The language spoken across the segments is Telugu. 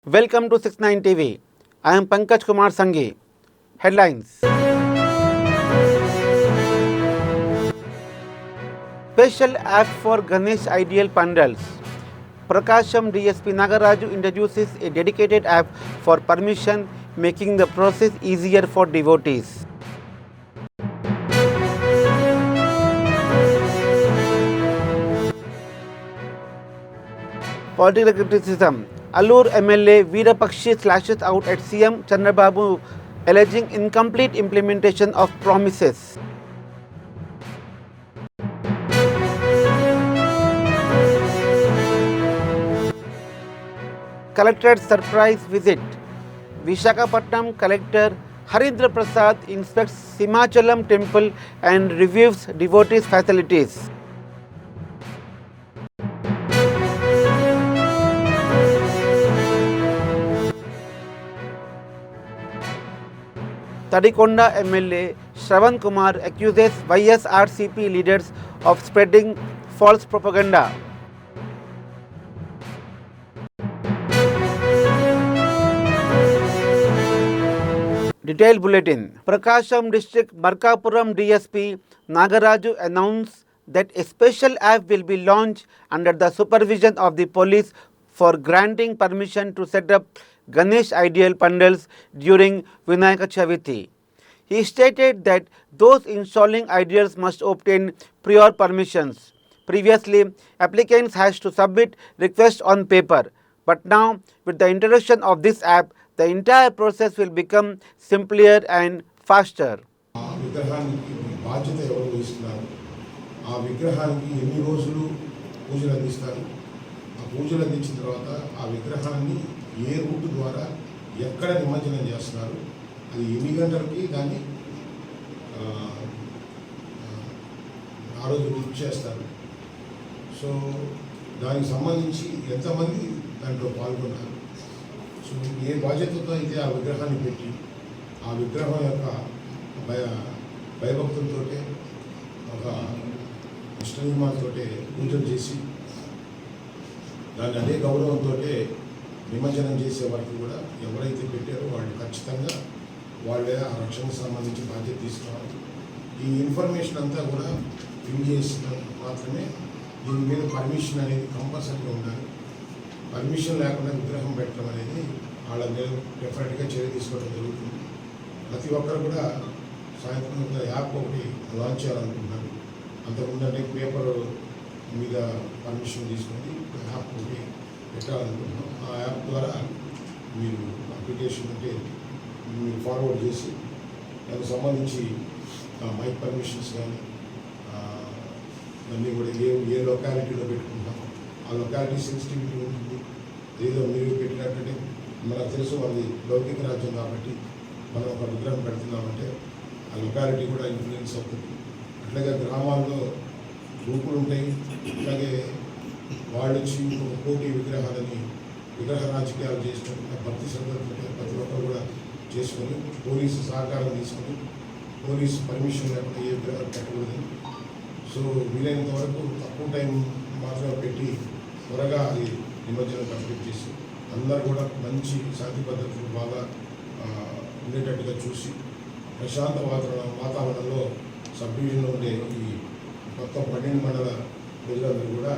Welcome to 69 TV. I am Pankaj Kumar Sanghi. Headlines. Special app for Ganesh Ideal Pandals. Prakasham DSP Nagaraju introduces a dedicated app for permission, making the process easier for devotees. Political criticism. Allur MLA Veerapakshi slashes out at CM Chandrababu, alleging incomplete implementation of promises. Collectorate surprise visit. Visakhapatnam Collector Harindra Prasad inspects Simachalam temple and reviews devotees' facilities. Tadikonda MLA Shravan Kumar accuses YSRCP leaders of spreading false propaganda. Detailed bulletin. Prakasham District Markapuram DSP Nagaraju announced that a special app will be launched under the supervision of the police for granting permission to set up Ganesh Ideal Pandals during Vinayaka Chaviti. He stated that those installing ideals must obtain prior permissions. Previously, applicants had to submit requests on paper, but now with the introduction of this app, the entire process will become simpler and faster. విగ్రహానికి బాధ్యత ఎవరు వహిస్తున్నారు, ఆ విగ్రహానికి ఎన్ని రోజులు పూజలు అందిస్తారు, ఆ పూజలు అందించిన తర్వాత ఆ విగ్రహాన్ని ఏ రూట్ ద్వారా ఎక్కడ నిమజ్జనం చేస్తున్నారు, అది ఎన్ని గంటలకి దాన్ని ఆ రోజు బుక్ చేస్తారు. సో దానికి సంబంధించి ఎంతమంది దాంట్లో పాల్గొన్నారు, సో ఏ బాధ్యతతో అయితే ఆ విగ్రహాన్ని పెట్టి ఆ విగ్రహం యొక్క భయభక్తులతో ఒక ఇష్టనియమాలతో పూజలు చేసి దాన్ని అదే గౌరవంతో నిమజ్జనం చేసే వారికి కూడా ఎవరైతే పెట్టారో వాళ్ళు ఖచ్చితంగా వాళ్ళే ఆ రక్షణకు సంబంధించి బాధ్యత తీసుకోవాలి. ఈ ఇన్ఫర్మేషన్ అంతా కూడా ఫిల్ చేసిన మాత్రమే దీని మీద పర్మిషన్ అనేది కంపల్సరీగా ఉండాలి. పర్మిషన్ లేకుండా విగ్రహం పెట్టడం అనేది వాళ్ళ మీద డెఫినెట్గా చర్య తీసుకోవడం జరుగుతుంది. ప్రతి ఒక్కరు కూడా సాయంత్రం యాప్ ఒకటి లాంచ్ చేయాలనుకుంటున్నారు. అంతకుముందు అంటే పేపర్ మీద పర్మిషన్ తీసుకొని యాప్ ఒకటి పెట్టాలనుకుంటున్నాం. ఆ యాప్ ద్వారా మీరు అప్లికేషన్ అంటే మీరు ఫార్వర్డ్ చేసి దానికి సంబంధించి మైక్ పర్మిషన్స్ కానీ అన్నీ కూడా ఏ లొకాలిటీలో పెట్టుకుంటాం, ఆ లొకాలిటీ సెన్సిటివిటీ ఉంటుంది. ఏదో మీరు పెట్టినట్టే మనకు తెలుసు మనది లౌకిక రాజ్యం కాబట్టి మనం ఒక విగ్రహం పెడుతున్నామంటే ఆ లొకాలిటీ కూడా ఇన్ఫ్లుయెన్స్ అవుతుంది. అట్లాగే గ్రామాల్లో గ్రూపులు ఉంటాయి, అట్లాగే వాళ్ళు వచ్చి ఒక పోటీ విగ్రహాలని విగ్రహ రాజకీయాలు చేసినట్టు భక్తి శ్రద్ధలతో ప్రతి ఒక్కరు కూడా చేసుకొని పోలీసు సహకారం తీసుకొని పోలీసు పర్మిషన్ లేకుండా ఏ విగ్రహాలు పెట్టకూడదని, సో వీలైనంత వరకు తక్కువ టైం మాత్రమే పెట్టి త్వరగా అది నిమజ్జనం కంప్లీట్ చేసి అందరూ కూడా మంచి శాంతి పద్ధతులు బాగా ఉండేటట్టుగా చూసి ప్రశాంత వాతావరణంలో సబ్ డివిజన్లో ఉండే ఈ మొత్తం 12 మండల ప్రజలందరూ కూడా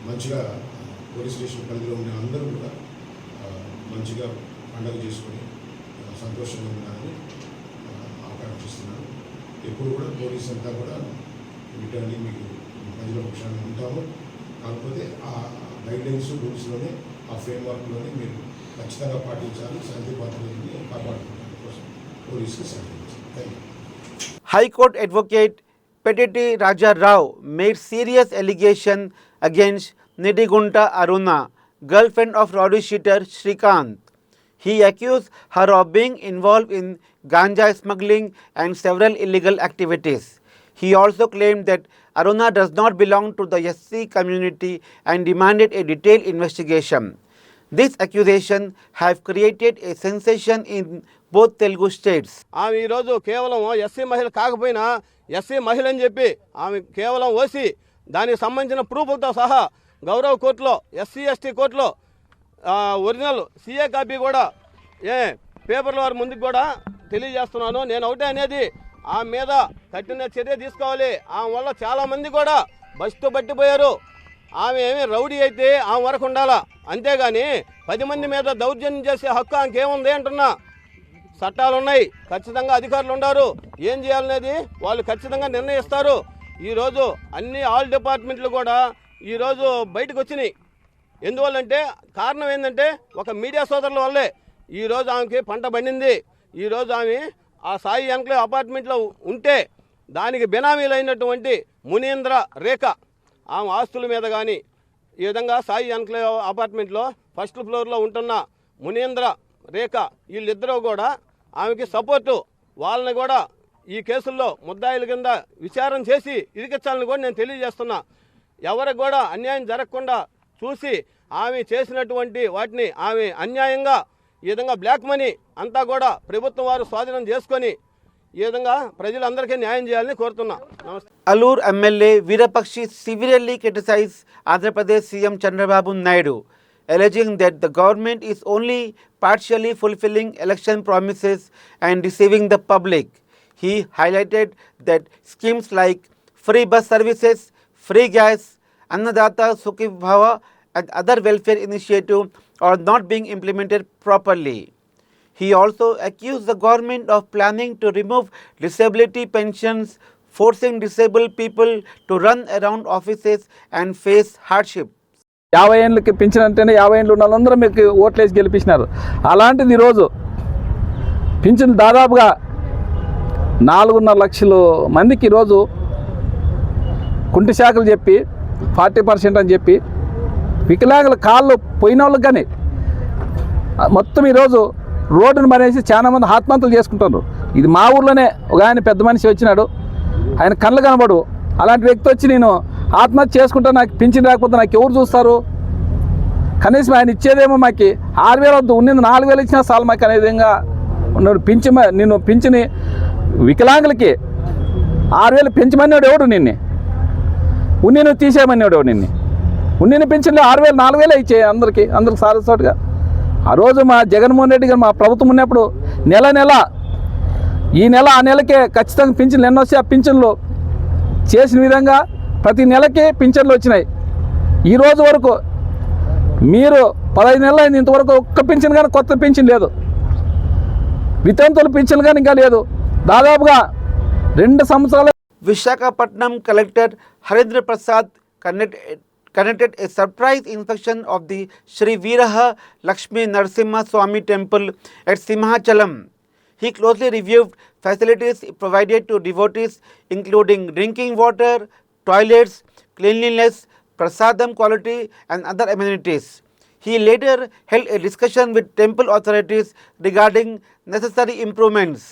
మంచిగా పోలీస్ స్టేషన్ పరిధిలో ఉండే అందరూ కూడా మంచిగా పండుగ చేసుకొని సంతోషంగా ఉండాలని ఆకాంక్షిస్తున్నాను. ఎప్పుడు కూడా పోలీస్ అంతా కూడా వీటన్ని మీకు ప్రజల పక్షాన్ని ఉంటాము. కాకపోతే ఆ గైడ్లైన్స్ రూల్స్లోనే ఆ ఫ్రేమ్వర్క్లోనే మీరు ఖచ్చితంగా పాటించాలి. శాంతి భద్రతని కాపాడుకోవడం కోసం పోలీసుకి సహకరించాలి. Thank you. High Court Advocate Petiti Raja Rao made serious allegation against Nidigunta Aruna, girlfriend of rowdy shooter Shrikant. He accused her of being involved in ganja smuggling and several illegal activities. He also claimed that Aruna does not belong to the SC community and demanded a detailed investigation. This accusation have created a sensation in both Telugu states. ఆమె ఈరోజు కేవలం ఎస్సీ మహిళ కాకపోయినా ఎస్సీ మహిళ అని చెప్పి ఆమె కేవలం ఓసీ దానికి సంబంధించిన ప్రూఫ్లతో సహా గౌరవ కోర్టులో ఎస్సీ ఎస్టీ కోర్టులో ఒరిజినల్ సీఏ కాపీ కూడా పేపర్ల వారి ముందుకు కూడా తెలియజేస్తున్నాను. నేను ఒకటే అనేది, ఆమె మీద కఠిన చర్య తీసుకోవాలి. ఆమె వల్ల చాలామంది కూడా బస్సు పట్టిపోయారు. ఆమె ఏమి రౌడీ అయితే ఆమె వరకు ఉండాలా, అంతేగాని 10 మంది మీద దౌర్జన్యం చేసే హక్కు ఆమెకేముంది అంటున్నా. చట్టాలు ఉన్నాయి, ఖచ్చితంగా అధికారులు ఉన్నారు, ఏం చేయాలనేది వాళ్ళు ఖచ్చితంగా నిర్ణయిస్తారు. ఈరోజు ఆల్ డిపార్ట్మెంట్లు కూడా ఈరోజు బయటకు వచ్చినాయి. ఎందువల్లంటే కారణం ఏంటంటే ఒక మీడియా సోదరుల వల్లే ఈరోజు ఆమెకి పంట పండింది. ఈరోజు ఆమె ఆ సాయి ఎన్క్లేవ్ అపార్ట్మెంట్లో ఉంటే దానికి బినామీలైనటువంటి మునీంద్ర రేఖ ఆమె ఆస్తుల మీద కానీ, ఈ విధంగా సాయి ఎన్క్లేవ్ అపార్ట్మెంట్లో ఫస్ట్ ఫ్లోర్లో ఉంటున్న మునీంద్ర రేఖ వీళ్ళిద్దరూ కూడా ఆమెకి సపోర్టు. వాళ్ళని కూడా ఈ కేసుల్లో ముద్దాయిల కింద విచారణ చేసి ఇరికించాలని కూడా నేను తెలియజేస్తున్నా. ఎవరికి కూడా అన్యాయం జరగకుండా చూసి ఆమె చేసినటువంటి వాటిని ఆమె అన్యాయంగా ఈ విధంగా బ్లాక్ మనీ అంతా కూడా ప్రభుత్వం వారు స్వాధీనం చేసుకొని ఈ విధంగా ప్రజలందరికీ న్యాయం చేయాలని కోరుతున్నా. నమస్తే. Allur MLA Veerapakshi severely criticized Andhra Pradesh CM Chandrababu Naidu, alleging that the government is only partially fulfilling election promises and deceiving the public. He highlighted that schemes like free bus services, free gas, Annadata Sukhibhava and other welfare initiatives are not being implemented properly. He also accused the government of planning to remove disability pensions, forcing disabled people to run around offices and face hardship. 50 ఏళ్ళకి పింఛన్ అంటేనే 50 ఏళ్ళు ఉన్న వాళ్ళందరూ మీకు ఓట్లేసి గెలిపించినారు. అలాంటిది ఈరోజు పింఛన్ దాదాపుగా 4.5 లక్షల మందికి ఈరోజు కుంటి శాఖలు చెప్పి 40% అని చెప్పి వికలాంగుల కాళ్ళు పోయిన వాళ్ళకి కానీ మొత్తం ఈరోజు రోడ్డును మరేసి చాలామంది ఆత్మహత్యలు చేసుకుంటున్నారు. ఇది మా ఊర్లోనే ఒక ఆయన పెద్ద మనిషి వచ్చినాడు, ఆయన కళ్ళు కనబడు. అలాంటి వ్యక్తి వచ్చి నేను ఆత్మహత్య చేసుకుంటా, నాకు పింఛన్ రాకపోతే నాకు ఎవరు చూస్తారు? కనీసం ఆయన ఇచ్చేదేమో మాకు 6,000 వద్దు, ఉన్నది 4,000 ఇచ్చినా చాలు మాకు అనే విధంగా ఉన్నాడు. నేను పింఛని వికలాంగులకి 6,000 పెంచమన్నాడు ఎవడు నిన్ను? ఉన్నిని తీసేయమన్నాడు ఎవడు నిన్ను? ఉన్నిని పింఛన్లు 6,000 4,000 ఇచ్చాయి అందరికి సారసోటుగా. ఆ రోజు మా జగన్మోహన్ రెడ్డి గారు మా ప్రభుత్వం ఉన్నప్పుడు నెల ఈ నెల ఆ నెలకే ఖచ్చితంగా పింఛన్లు ఎన్నో వచ్చి ఆ పింఛన్లు చేసిన విధంగా ప్రతి నెలకి పింఛన్లు వచ్చినాయి. ఈ రోజు వరకు మీరు 15 నెలలు అయింది, ఇంతవరకు ఒక్క పింఛన్ కానీ కొత్త పింఛన్ లేదు. వితంతుల పింఛన్లు కానీ ఇంకా లేదు. దాదాపుగా 2 సంవత్సరాలు. Visakhapatnam Collector Harendra Prasad conducted a surprise inspection of the Sri Veeraha Lakshmi Narasimha Swami temple at Simhachalam. He closely reviewed facilities provided to devotees, including drinking water, toilets, cleanliness, prasadam quality and other amenities. He later held a discussion with temple authorities regarding necessary improvements.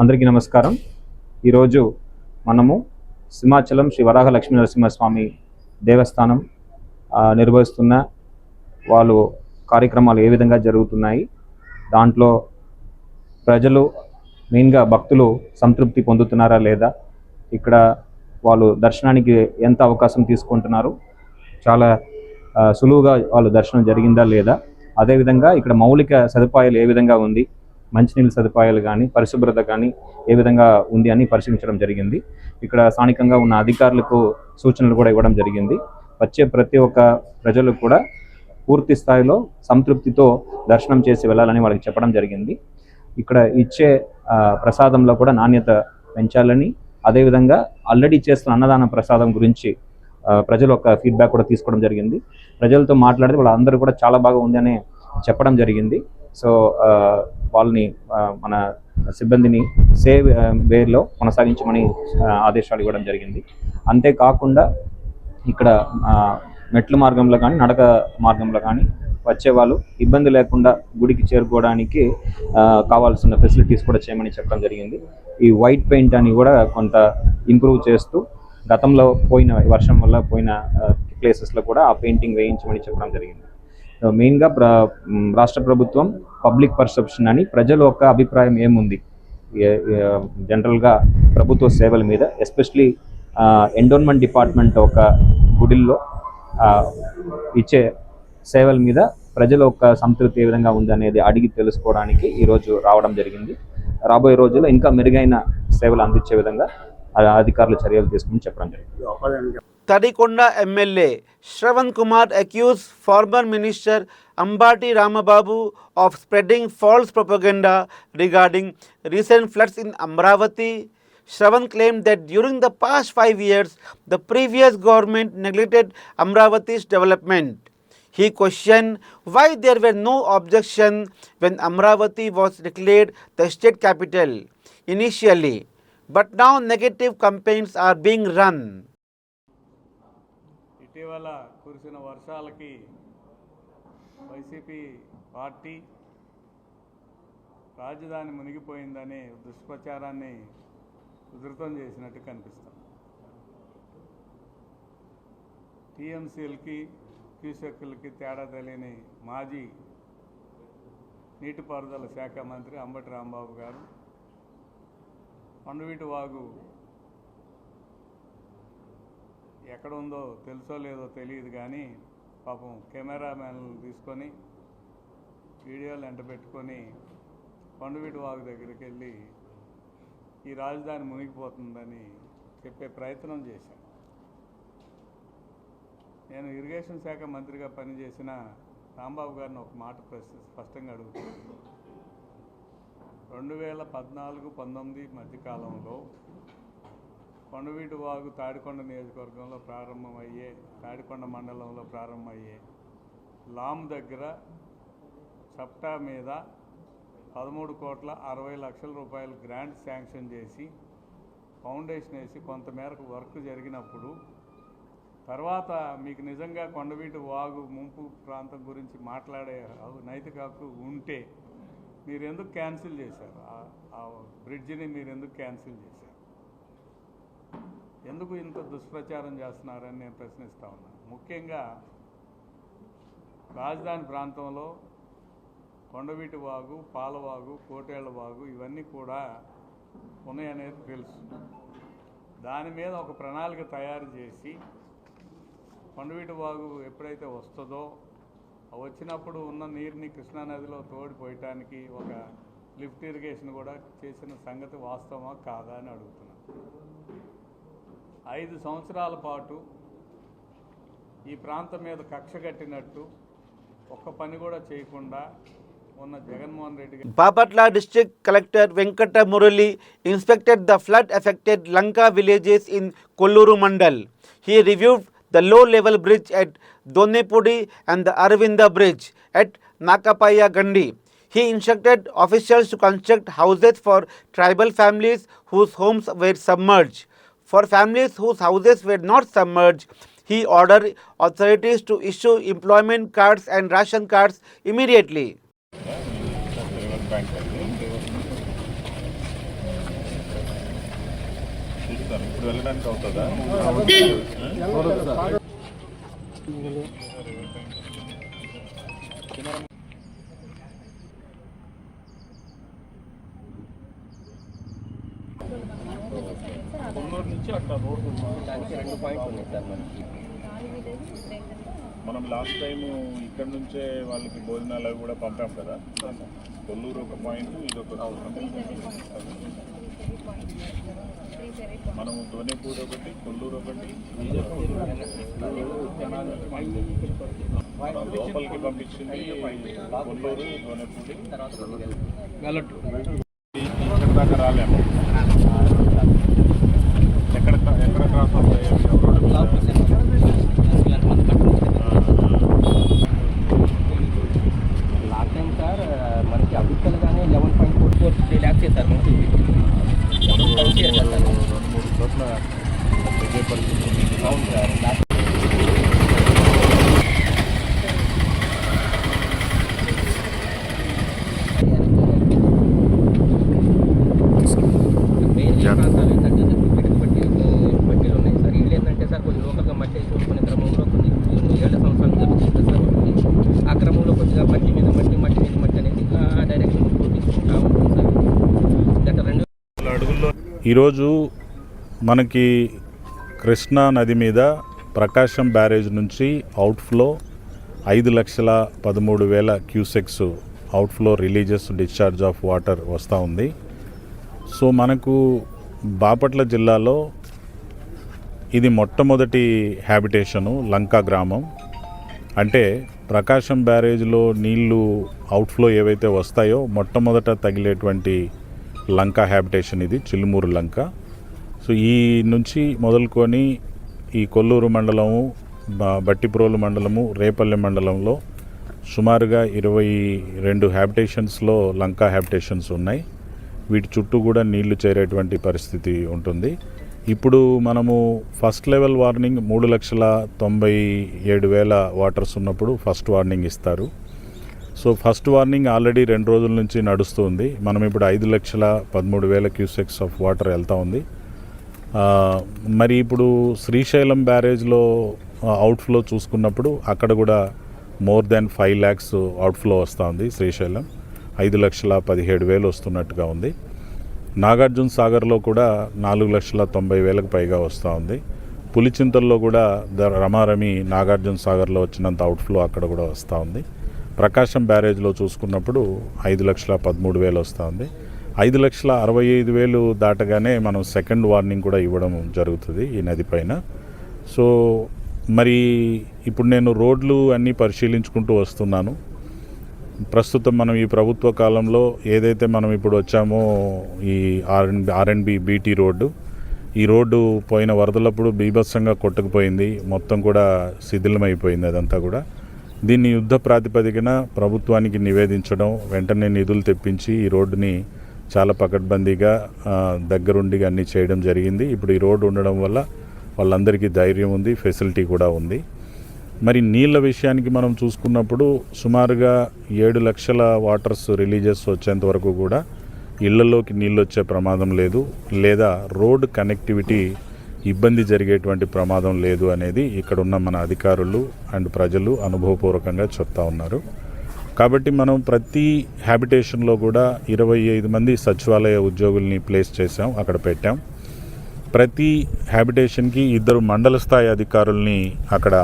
అందరికీ నమస్కారం. ఈరోజు మనము సింహాచలం శ్రీ వరాహ లక్ష్మీ నరసింహస్వామి దేవస్థానం నిర్వహిస్తున్న వాళ్ళు కార్యక్రమాలు ఏ విధంగా జరుగుతున్నాయి, దాంట్లో ప్రజలు మెయిన్గా భక్తులు సంతృప్తి పొందుతున్నారా లేదా, ఇక్కడ వాళ్ళు దర్శనానికి ఎంత అవకాశం తీసుకుంటున్నారు, చాలా సులువుగా వాళ్ళు దర్శనం జరిగిందా లేదా, అదేవిధంగా ఇక్కడ మౌలిక సదుపాయాలు ఏ విధంగా ఉంది, మంచినీళ్ళ సదుపాయాలు కానీ పరిశుభ్రత కానీ ఏ విధంగా ఉంది అని పరిశీలించడం జరిగింది. ఇక్కడ స్థానికంగా ఉన్న అధికారులకు సూచనలు కూడా ఇవ్వడం జరిగింది. వచ్చే ప్రతి ఒక్క ప్రజలు కూడా పూర్తి స్థాయిలో సంతృప్తితో దర్శనం చేసి వెళ్ళాలని వాళ్ళకి చెప్పడం జరిగింది. ఇక్కడ ఇచ్చే ప్రసాదంలో కూడా నాణ్యత పెంచాలని, అదేవిధంగా ఆల్రెడీ చేస్తున్న అన్నదాన ప్రసాదం గురించి ప్రజలు ఒక ఫీడ్బ్యాక్ కూడా తీసుకోవడం జరిగింది. ప్రజలతో మాట్లాడితే వాళ్ళందరూ కూడా చాలా బాగా ఉందని చెప్పడం జరిగింది. సో వాళ్ళని మన సిబ్బందిని సేవ్ వేలో కొనసాగించమని ఆదేశాలు ఇవ్వడం జరిగింది. అంతేకాకుండా ఇక్కడ మెట్ల మార్గంలో కానీ నడక మార్గంలో కానీ వచ్చేవాళ్ళు ఇబ్బంది లేకుండా గుడికి చేరుకోవడానికి కావాల్సిన ఫెసిలిటీస్ కూడా చేయమని చెప్పడం జరిగింది. ఈ వైట్ పెయింట్ అని కూడా కొంత ఇంప్రూవ్ చేస్తూ గతంలో పోయిన వర్షం వల్ల పోయిన ప్లేసెస్లో కూడా ఆ పెయింటింగ్ వేయించమని చెప్పడం జరిగింది. మెయిన్గా రాష్ట్ర ప్రభుత్వం పబ్లిక్ పర్సెప్షన్ అని ప్రజల యొక్క అభిప్రాయం ఏముంది జనరల్గా ప్రభుత్వ సేవల మీద, ఎస్పెషలీ ఎండోన్మెంట్ డిపార్ట్మెంట్ ఒక గుడిల్లో ఇచ్చే సేవల మీద ప్రజల యొక్క సంతృప్తి ఏ విధంగా ఉందనేది అడిగి తెలుసుకోవడానికి ఈరోజు రావడం జరిగింది. రాబోయే రోజుల్లో ఇంకా మెరుగైన సేవలు అందించే విధంగా అధికారులు చర్యలు తీసుకుని చెప్పడం జరిగింది. Tadikonda MLA Shravan Kumar accused former Minister Ambati Ramababu of spreading false propaganda regarding recent floods in Amravati. Shravan claimed that during the past 5 years, the previous government neglected Amravati's development. He questioned why there were no objection when Amravati was declared the state capital initially, but now negative campaigns are being run. ఇటీవల కురిసిన వర్షాలకి వైసీపీ పార్టీ రాజధాని మునిగిపోయిందని దుష్ప్రచారాన్ని ఉధృతం చేసినట్టు కనిపిస్తుంది. టీఎంసీలకి క్యూసెక్కులకి తేడా తెలియని మాజీ నీటిపారుదల శాఖ మంత్రి అంబటి రాంబాబు గారు కొండవీటి వాగు ఎక్కడ ఉందో తెలుసో లేదో తెలియదు కానీ పాపం కెమెరామెన్లు తీసుకొని వీడియోలు ఎంట పెట్టుకొని కొండవీటి వాగు దగ్గరికి వెళ్ళి ఈ రాజధాని మునిగిపోతుందని చెప్పే ప్రయత్నం చేశాను. నేను ఇరిగేషన్ శాఖ మంత్రిగా పనిచేసిన రాంబాబు గారిని ఒక మాట స్పష్టంగా అడుగుతున్నాను. 2014-19 మధ్యకాలంలో కొండవీటి వాగు తాడికొండ నియోజకవర్గంలో తాడికొండ మండలంలో ప్రారంభమయ్యే లామ్ దగ్గర చప్టా మీద 13,60,00,000 రూపాయలు గ్రాంట్ శాంక్షన్ చేసి ఫౌండేషన్ వేసి కొంతమేరకు వర్క్ జరిగినప్పుడు తర్వాత మీకు నిజంగా కొండవీటి వాగు ముంపు ప్రాంతం గురించి మాట్లాడే నైతిక హక్కు ఉంటే మీరు ఎందుకు క్యాన్సిల్ చేశారు? ఆ బ్రిడ్జిని మీరు ఎందుకు క్యాన్సిల్ చేశారు? ఎందుకు ఇంత దుష్ప్రచారం చేస్తున్నారని నేను ప్రశ్నిస్తూ ఉన్నాను. ముఖ్యంగా రాజధాని ప్రాంతంలో కొండవీటి వాగు, పాలవాగు, కోటేళ్ల వాగు ఇవన్నీ కూడా ఉన్నాయనేది తెలుసు. దాని మీద ఒక ప్రణాళిక తయారు చేసి కొండవీటి వాగు ఎప్పుడైతే వస్తుందో వచ్చినప్పుడు ఉన్న నీరుని కృష్ణానదిలో తోడిపోయటానికి ఒక లిఫ్ట్ ఇరిగేషన్ కూడా చేసిన సంగతి వాస్తవమా కాదా అని అడుగుతున్నాను. 5 సంవత్సరాల పాటు ఈ ప్రాంతం మీద కక్ష కట్టినట్టు ఒక్క పని కూడా చేయకుండా ఉన్న Jaganmohan Reddy Bapatla District Collector Venkata Murali inspected the flood-affected Lanka villages in Kolluru Mandal. He reviewed the low-level bridge at Donnepudi and the Aravinda bridge at Nakapaya Gandi. He instructed officials to construct houses for tribal families whose homes were submerged. For families whose houses were not submerged, he ordered authorities to issue employment cards and ration cards immediately. ఇప్పుడు వెళ్ళడానికి అవుతుందా? కొన్నూరు నుంచి అక్కడ రోడ్డు 2 పాయింట్లు ఉన్నాయి సార్ మనకి. మనం లాస్ట్ టైం ఇక్కడ నుంచే వాళ్ళకి భోజనాలు అవి కూడా పంపాం కదా, కొల్లూరు ఒక పాయింట్, ఇది ఒక మనము దోనేపూర్ ఒకటి, కొల్లూరు ఒకటి, లోపలికి పంపించింది కొల్లూరు, దోనేపూడి, ఇక్కడ దాకా రాలేము. ఎక్కడ క్రాస్ అవుతాయి లాస్ట్ టైం సార్ మనకి అభిప్రాయాలు కానీ 11.44 ల్యాక్స్ చేశారు మనకి 2 చేశారు సార్. 2-3 చోట్ల తగ్గే పరిస్థితి. అవును సార్. ప్రాంతాలు ఏంటంటే బట్టీలు ఉన్నాయి సార్. వీళ్ళు ఏంటంటే సార్ కొంచెం లోకల్గా మట్టి వేసి కొనుక్కునే క్రమంలో కొన్ని 7 సంవత్సరాలు జరుగుతుంది సార్ వాళ్ళకి. ఆ క్రమంలో కొద్దిగా మట్టి మీద మట్టి అనేది ఇట్లా డైరెక్షన్ తీసుకుంటా ఉంటుంది సార్. గత 2 అడుగుల్లో ఈరోజు మనకి కృష్ణా నది మీద ప్రకాశం బ్యారేజ్ నుంచి outflow 5,13,000 cusecs outflow releases discharge of water వస్తూ ఉంది. సో మనకు బాపట్ల జిల్లాలో ఇది మొట్టమొదటి హ్యాబిటేషను లంకా గ్రామం. అంటే ప్రకాశం బ్యారేజ్లో నీళ్లు అవుట్ఫ్లో ఏవైతే వస్తాయో మొట్టమొదట తగిలేటువంటి లంకా హ్యాబిటేషన్ ఇది, చిలుమూరు లంక. సో ఈ నుంచి మొదలుకొని ఈ కొల్లూరు మండలము, బట్టిప్రోలు మండలము, రేపల్లె మండలంలో సుమారుగా 22 హ్యాబిటేషన్స్లో లంకా హ్యాబిటేషన్స్ ఉన్నాయి. వీటి చుట్టూ కూడా నీళ్లు చేరేటువంటి పరిస్థితి ఉంటుంది. ఇప్పుడు మనము ఫస్ట్ లెవెల్ వార్నింగ్ 3,97,000 వాటర్స్ ఉన్నప్పుడు ఫస్ట్ వార్నింగ్ ఇస్తారు. సో ఫస్ట్ వార్నింగ్ ఆల్రెడీ 2 రోజుల నుంచి నడుస్తుంది. మనం ఇప్పుడు 5,13,000 క్యూసెక్స్ ఆఫ్ వాటర్ వెళ్తూ ఉంది. మరి ఇప్పుడు శ్రీశైలం బ్యారేజ్లో అవుట్ఫ్లో చూసుకున్నప్పుడు అక్కడ కూడా మోర్ దాన్ 5 lakhs అవుట్ఫ్లో వస్తూ ఉంది. శ్రీశైలం 5,17,000 వస్తున్నట్టుగా ఉంది. నాగార్జున సాగర్లో కూడా 4,90,000 పైగా వస్తూ ఉంది. పులిచింతల్లో కూడా రమారమి నాగార్జున సాగర్లో వచ్చినంత అవుట్ఫ్లో అక్కడ కూడా వస్తూ ఉంది. ప్రకాశం బ్యారేజ్లో చూసుకున్నప్పుడు 5,13,000 వస్తూ ఉంది. 5,65,000 దాటగానే మనం సెకండ్ వార్నింగ్ కూడా ఇవ్వడం జరుగుతుంది ఈ నది పైన. సో మరి ఇప్పుడు నేను రోడ్లు అన్నీ పరిశీలించుకుంటూ వస్తున్నాను. ప్రస్తుతం మనం ఈ ప్రభుత్వ కాలంలో ఏదైతే మనం ఇప్పుడు వచ్చామో ఈ ఆర్ఎండ్బి బీటీ రోడ్డు, ఈ రోడ్డు పోయిన వరదలప్పుడు బీభత్సంగా కొట్టుకుపోయింది, మొత్తం కూడా శిథిలమైపోయింది అదంతా కూడా. దీన్ని యుద్ధ ప్రాతిపదికన ప్రభుత్వానికి నివేదించడం, వెంటనే నిధులు తెప్పించి ఈ రోడ్డుని చాలా పకడ్బందీగా దగ్గరుండి అన్నీ చేయడం జరిగింది. ఇప్పుడు ఈ రోడ్డు ఉండడం వల్ల వాళ్ళందరికీ ధైర్యం ఉంది, ఫెసిలిటీ కూడా ఉంది. మరి నీళ్ళ విషయానికి మనం చూసుకున్నప్పుడు సుమారుగా 7 లక్షల వాటర్స్ రిలీజెస్ వచ్చేంత వరకు కూడా ఇళ్లలోకి నీళ్ళు వచ్చే ప్రమాదం లేదు, లేదా రోడ్ కనెక్టివిటీ ఇబ్బంది జరిగేటువంటి ప్రమాదం లేదు అనేది ఇక్కడున్న మన అధికారులు అండ్ ప్రజలు అనుభవపూర్వకంగా చెప్తా ఉన్నారు. కాబట్టి మనం ప్రతి హ్యాబిటేషన్లో కూడా 25 మంది సచివాలయ ఉద్యోగుల్ని ప్లేస్ చేసాం, అక్కడ పెట్టాం. ప్రతి హ్యాబిటేషన్కి 2 మండల స్థాయి అధికారుల్ని అక్కడ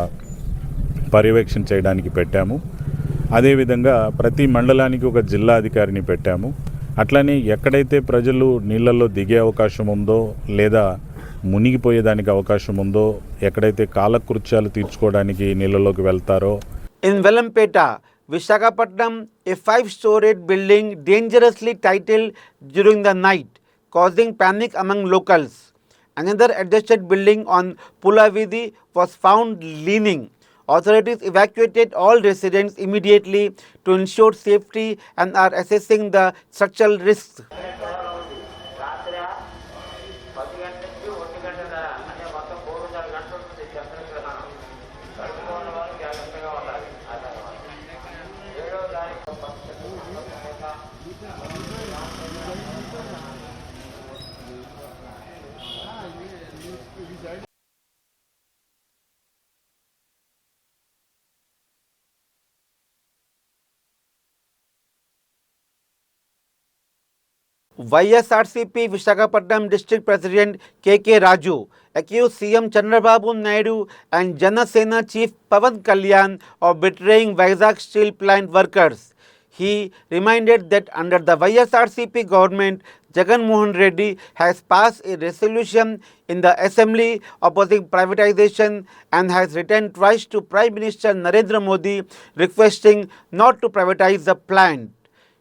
పర్యవేక్షణ చేయడానికి పెట్టాము. అదేవిధంగా ప్రతి మండలానికి ఒక జిల్లా అధికారిని పెట్టాము. అట్లనే ఎక్కడైతే ప్రజలు నీళ్ళల్లో దిగే అవకాశం ఉందో లేదా మునిగిపోయేదానికి అవకాశం ఉందో, ఎక్కడైతే కాలకృత్యాలు తీర్చుకోవడానికి నీళ్ళలోకి వెళ్తారో. In Velampeta, Visakhapatnam, a 5-storied building dangerously titled during the night, causing panic among locals. Another adjacent building on Pulavidi was found leaning. Authorities evacuated all residents immediately to ensure safety and are assessing the structural risks. YSRCP Visakhapatnam District President KK Raju accused CM Chandrababu Naidu and Janasena Chief Pawan Kalyan of betraying Vizag steel plant workers. He reminded that under the YSRCP government, Jagan Mohan Reddy has passed a resolution in the Assembly opposing privatization and has written twice to Prime Minister Narendra Modi requesting not to privatize the plant.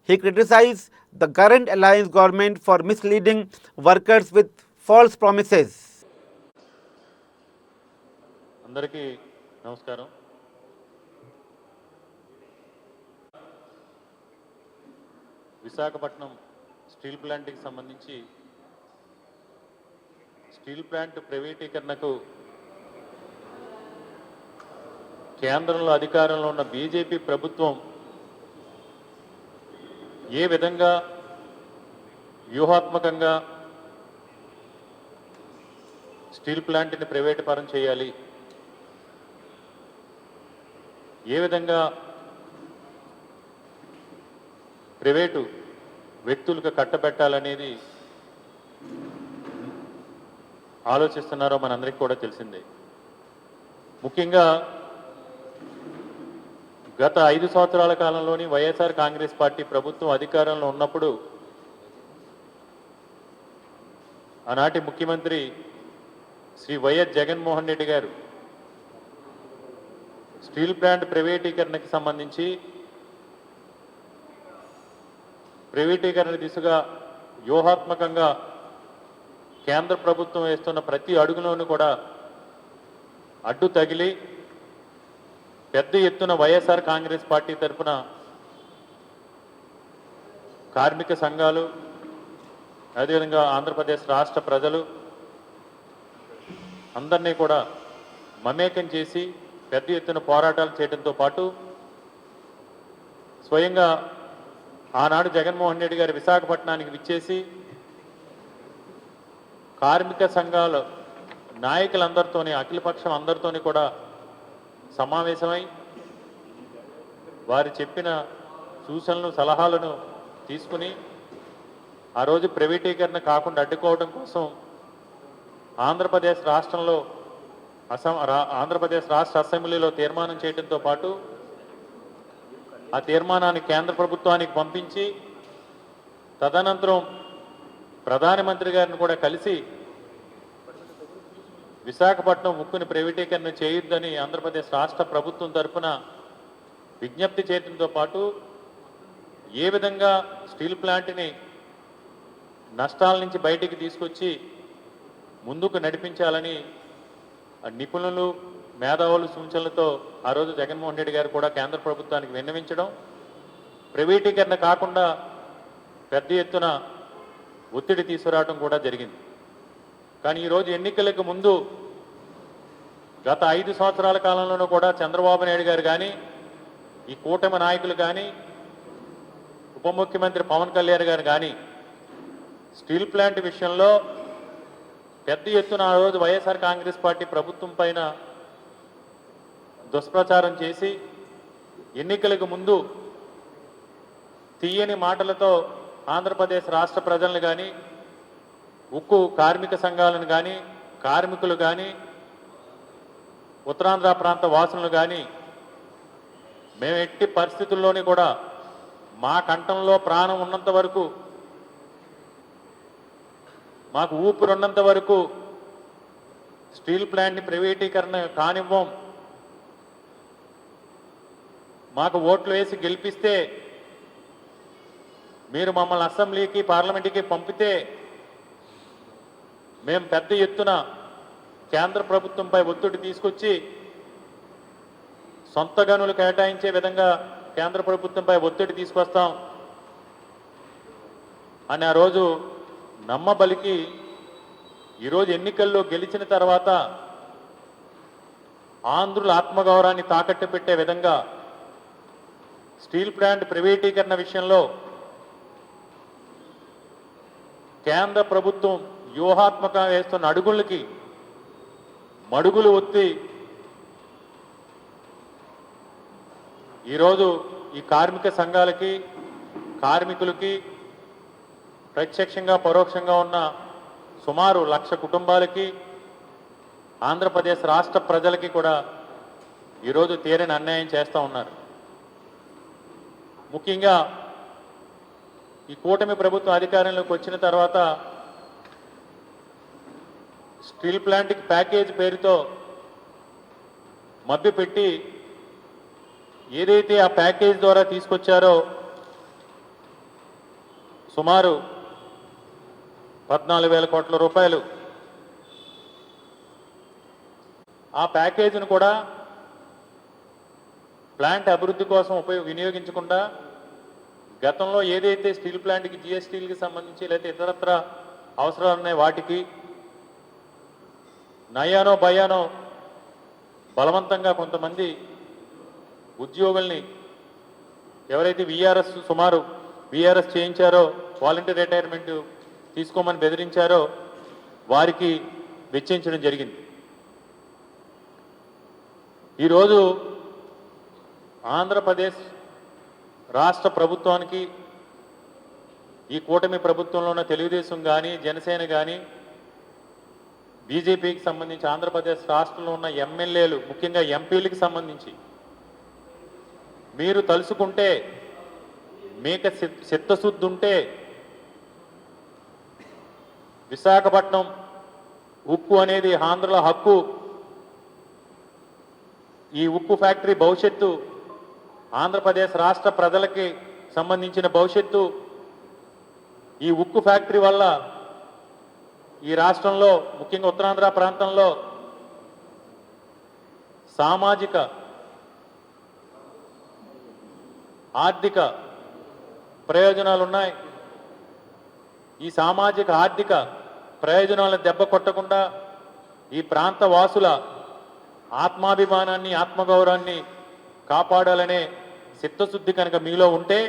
He criticized the current alliance government for misleading workers with false promises. అందరికీ నమస్కారం. విశాఖపట్నం స్టీల్ ప్లాంట్కి సంబంధించి స్టీల్ ప్లాంట్ ప్రైవేటీకరణకు కేంద్రంలో అధికారంలో ఉన్న బీజేపీ ప్రభుత్వం ఏ విధంగా వ్యూహాత్మకంగా స్టీల్ ప్లాంట్ని ప్రైవేటు పరం చేయాలి, ఏ విధంగా ప్రైవేటు వ్యక్తులకు కట్టబెట్టాలనేది ఆలోచిస్తున్నారో మనందరికీ కూడా తెలిసిందే. ముఖ్యంగా గత 5 సంవత్సరాల కాలంలోని వైఎస్ఆర్ కాంగ్రెస్ పార్టీ ప్రభుత్వం అధికారంలో ఉన్నప్పుడు ఆనాటి ముఖ్యమంత్రి శ్రీ వైఎస్ జగన్మోహన్ రెడ్డి గారు స్టీల్ ప్లాంట్ ప్రైవేటీకరణకి సంబంధించి ప్రైవేటీకరణ దిశగా వ్యూహాత్మకంగా కేంద్ర ప్రభుత్వం వేస్తున్న ప్రతి అడుగులోనూ కూడా అడ్డు తగిలి పెద్ద ఎత్తున వైఎస్ఆర్ కాంగ్రెస్ పార్టీ తరఫున కార్మిక సంఘాలు, అదేవిధంగా ఆంధ్రప్రదేశ్ రాష్ట్ర ప్రజలు అందరినీ కూడా మమేకం చేసి పెద్ద ఎత్తున పోరాటాలు చేయడంతో పాటు స్వయంగా ఆనాడు జగన్మోహన్ రెడ్డి గారు విశాఖపట్నానికి విచ్చేసి కార్మిక సంఘాల నాయకులందరితోని, అఖిలపక్షం అందరితోని కూడా సమావేశమై వారు చెప్పిన సూచనలు, సలహాలను తీసుకుని ఆ రోజు ప్రైవేటీకరణ కాకుండా అడ్డుకోవడం కోసం ఆంధ్రప్రదేశ్ రాష్ట్రంలో ఆంధ్రప్రదేశ్ రాష్ట్ర అసెంబ్లీలో తీర్మానం చేయడంతో పాటు ఆ తీర్మానాన్ని కేంద్ర ప్రభుత్వానికి పంపించి తదనంతరం ప్రధానమంత్రి గారిని కూడా కలిసి విశాఖపట్నం ఉక్కుని ప్రైవేటీకరణ చేయొద్దని ఆంధ్రప్రదేశ్ రాష్ట్ర ప్రభుత్వం తరఫున విజ్ఞప్తి చేయడంతో పాటు ఏ విధంగా స్టీల్ ప్లాంట్ని నష్టాల నుంచి బయటికి తీసుకొచ్చి ముందుకు నడిపించాలని నిపుణులు, మేధావులు సూచనలతో ఆ రోజు జగన్మోహన్ రెడ్డి గారు కూడా కేంద్ర ప్రభుత్వానికి విన్నవించడం, ప్రైవేటీకరణ కాకుండా పెద్ద ఎత్తున ఒత్తిడి తీసుకురావడం కూడా జరిగింది. కానీ ఈరోజు ఎన్నికలకు ముందు గత 5 సంవత్సరాల కాలంలోనూ కూడా చంద్రబాబు నాయుడు గారు కానీ, ఈ కూటమి నాయకులు కానీ, ఉప ముఖ్యమంత్రి పవన్ కళ్యాణ్ గారు కానీ స్టీల్ ప్లాంట్ విషయంలో పెద్ద ఎత్తున ఆ రోజు వైఎస్ఆర్ కాంగ్రెస్ పార్టీ ప్రభుత్వం పైన దుష్ప్రచారం చేసి ఎన్నికలకు ముందు తీయని మాటలతో ఆంధ్రప్రదేశ్ రాష్ట్ర ప్రజలను కానీ, ఉక్కు కార్మిక సంఘాలను కానీ, కార్మికులు కానీ, ఉత్తరాంధ్ర ప్రాంత వాసులను కానీ మేము ఎట్టి పరిస్థితుల్లోని కూడా మా కంఠంలో ప్రాణం ఉన్నంత వరకు, మాకు ఊపిరున్నంత వరకు స్టీల్ ప్లాంట్ని ప్రైవేటీకరణ కానివ్వం, మాకు ఓట్లు వేసి గెలిపిస్తే, మీరు మమ్మల్ని అసెంబ్లీకి, పార్లమెంట్కి పంపితే మేము పెద్ద ఎత్తున కేంద్ర ప్రభుత్వంపై ఒత్తిడి తీసుకొచ్చి సొంత గనులు కేటాయించే విధంగా కేంద్ర ప్రభుత్వంపై ఒత్తిడి తీసుకొస్తాం అని ఆ రోజు నమ్మబలికి ఈరోజు ఎన్నికల్లో గెలిచిన తర్వాత ఆంధ్రుల ఆత్మగౌరవాన్ని తాకట్టు పెట్టే విధంగా స్టీల్ ప్లాంట్ ప్రైవేటీకరణ విషయంలో కేంద్ర ప్రభుత్వం వ్యూహాత్మకంగా వేస్తున్న అడుగులకి మడుగులు ఒత్తి ఈరోజు ఈ కార్మిక సంఘాలకి, కార్మికులకి ప్రత్యక్షంగా పరోక్షంగా ఉన్న సుమారు 1,00,000 కుటుంబాలకి ఆంధ్రప్రదేశ్ రాష్ట్ర ప్రజలకి కూడా ఈరోజు తీరని అన్యాయం చేస్తూ ఉన్నారు. ముఖ్యంగా ఈ కూటమి ప్రభుత్వం అధికారంలోకి వచ్చిన తర్వాత స్టీల్ ప్లాంట్కి ప్యాకేజ్ పేరుతో మభ్యపెట్టి ఏదైతే ఆ ప్యాకేజ్ ద్వారా తీసుకొచ్చారో సుమారు 14,000 కోట్ల రూపాయలు ఆ ప్యాకేజీని కూడా ప్లాంట్ అభివృద్ధి కోసం వినియోగించకుండా గతంలో ఏదైతే స్టీల్ ప్లాంట్కి జిఎస్టీలకి సంబంధించి లేకపోతే ఇతరత్ర అవసరాలు ఉన్నాయి వాటికి నయానో భయానో బలవంతంగా కొంతమంది ఉద్యోగుల్ని ఎవరైతే సుమారు విఆర్ఎస్ చేయించారో వాలంటీర్ రిటైర్మెంట్ తీసుకోమని బెదిరించారో వారికి వెచ్చించడం జరిగింది. ఈరోజు ఆంధ్రప్రదేశ్ రాష్ట్ర ప్రభుత్వానికి ఈ కూటమి ప్రభుత్వంలో ఉన్న తెలుగుదేశం కానీ జనసేన కానీ బీజేపీకి సంబంధించి ఆంధ్రప్రదేశ్ రాష్ట్రంలో ఉన్న ఎమ్మెల్యేలు ముఖ్యంగా ఎంపీలకు సంబంధించి మీరు తలుసుకుంటే మీకు చిత్తశుద్ధి ఉంటే విశాఖపట్నం ఉక్కు అనేది ఆంధ్రుల హక్కు, ఈ ఉక్కు ఫ్యాక్టరీ భవిష్యత్తు ఆంధ్రప్రదేశ్ రాష్ట్ర ప్రజలకి సంబంధించిన భవిష్యత్తు, ఈ ఉక్కు ఫ్యాక్టరీ వల్ల ఈ రాష్ట్రంలో ముఖ్యంగా ఉత్తరాంధ్ర ప్రాంతంలో సామాజిక ఆర్థిక ప్రయోజనాలు ఉన్నాయి. ఈ సామాజిక ఆర్థిక ప్రయోజనాలను దెబ్బ కొట్టకుండా ఈ ప్రాంత వాసుల ఆత్మాభిమానాన్ని ఆత్మగౌరవాన్ని కాపాడాలనే చిత్తశుద్ధి కనుక మీలో ఉంటే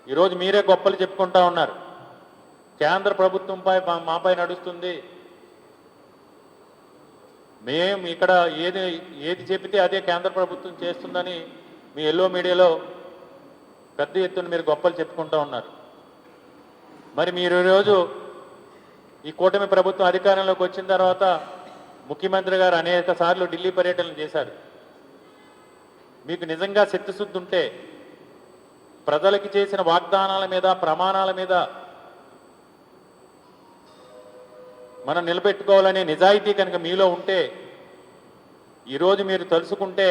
ఈరోజు మీరే గొప్పలు చెప్పుకుంటా ఉన్నారు. కేంద్ర ప్రభుత్వంపై మాపై నడుస్తుంది, మేము ఇక్కడ ఏది చెబితే అదే కేంద్ర ప్రభుత్వం చేస్తుందని మీ ఎల్లో మీడియాలో పెద్ద ఎత్తున మీరు గొప్పలు చెప్పుకుంటూ ఉన్నారు. మరి మీరు ఈరోజు ఈ కూటమి ప్రభుత్వం అధికారంలోకి వచ్చిన తర్వాత ముఖ్యమంత్రి గారు అనేక సార్లు ఢిల్లీ పర్యటనలు చేశారు. మీకు నిజంగా చిత్తశుద్ధి ఉంటే ప్రజలకి చేసిన వాగ్దానాల మీద ప్రమాణాల మీద మనం నిలబెట్టుకోవాలనే నిజాయితీ కనుక మీలో ఉంటే ఈరోజు మీరు తెలుసుకుంటే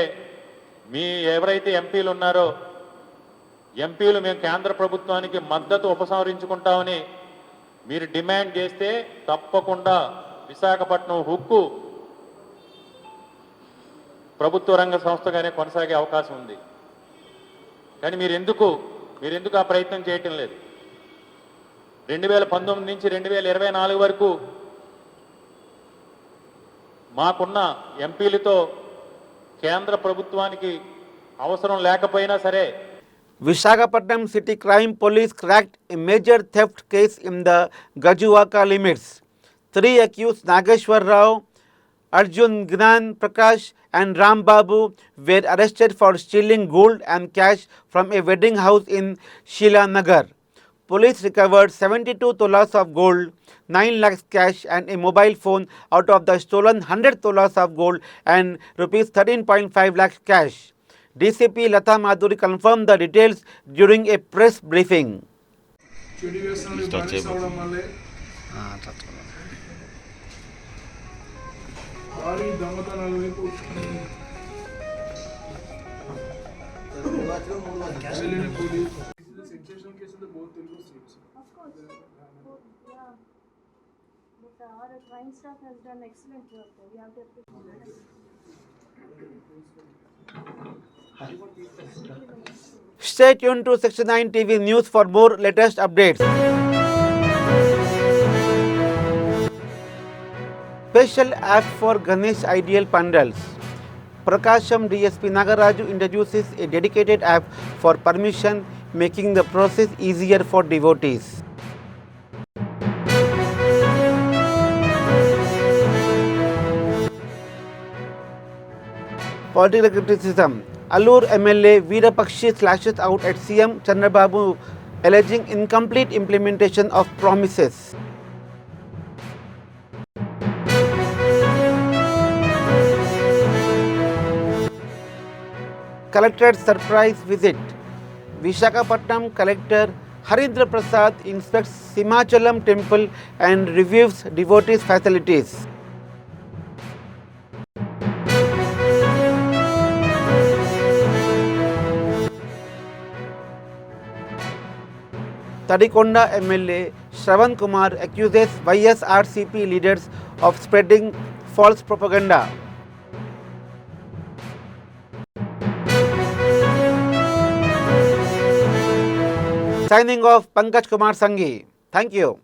మీ ఎవరైతే ఎంపీలు ఉన్నారో ఎంపీలు మేము కేంద్ర ప్రభుత్వానికి మద్దతు ఉపసంహరించుకుంటామని మీరు డిమాండ్ చేస్తే తప్పకుండా విశాఖపట్నం హుక్కు ప్రభుత్వ రంగ సంస్థగానే కొనసాగే అవకాశం ఉంది. కానీ మీరెందుకు ఆ ప్రయత్నం చేయటం లేదు? 2019 నుంచి 2024 వరకు మాకున్న ఎంపీలతో కేంద్ర ప్రభుత్వానికి అవసరం లేకపోయినా సరే Visakhapatnam City Crime Police cracked a major theft case in the Gajuwaka limits. 3 accused Nageshwar Rao, Arjun Gnan Prakash and Ram Babu were arrested for stealing gold and cash from a wedding house in Shilanagar. Police recovered 72 tolas of gold, 9 lakhs cash and a mobile phone out of the stolen 100 tolas of gold and rupees 13.5 lakhs cash. DCP Lata Madhuri confirmed the details during a press briefing. Our crime staff has done excellent work. We have to appreciate. Stay tuned to Section 9 TV News for more latest updates. Special app for Ganesh Ideal Pandals. Prakasham DSP Nagaraju introduces a dedicated app for permission, making the process easier for devotees. Political criticism. Allur MLA Veerapakshi slashes out at CM Chandrababu alleging incomplete implementation of promises. Collectorate surprise visit. Visakhapatnam Collector Harindra Prasad inspects Simachalam temple and reviews devotees' facilities. Tadikonda MLA Shravan Kumar accuses YSRCP leaders of spreading false propaganda. Signing off, Pankaj Kumar Sanghi. Thank you.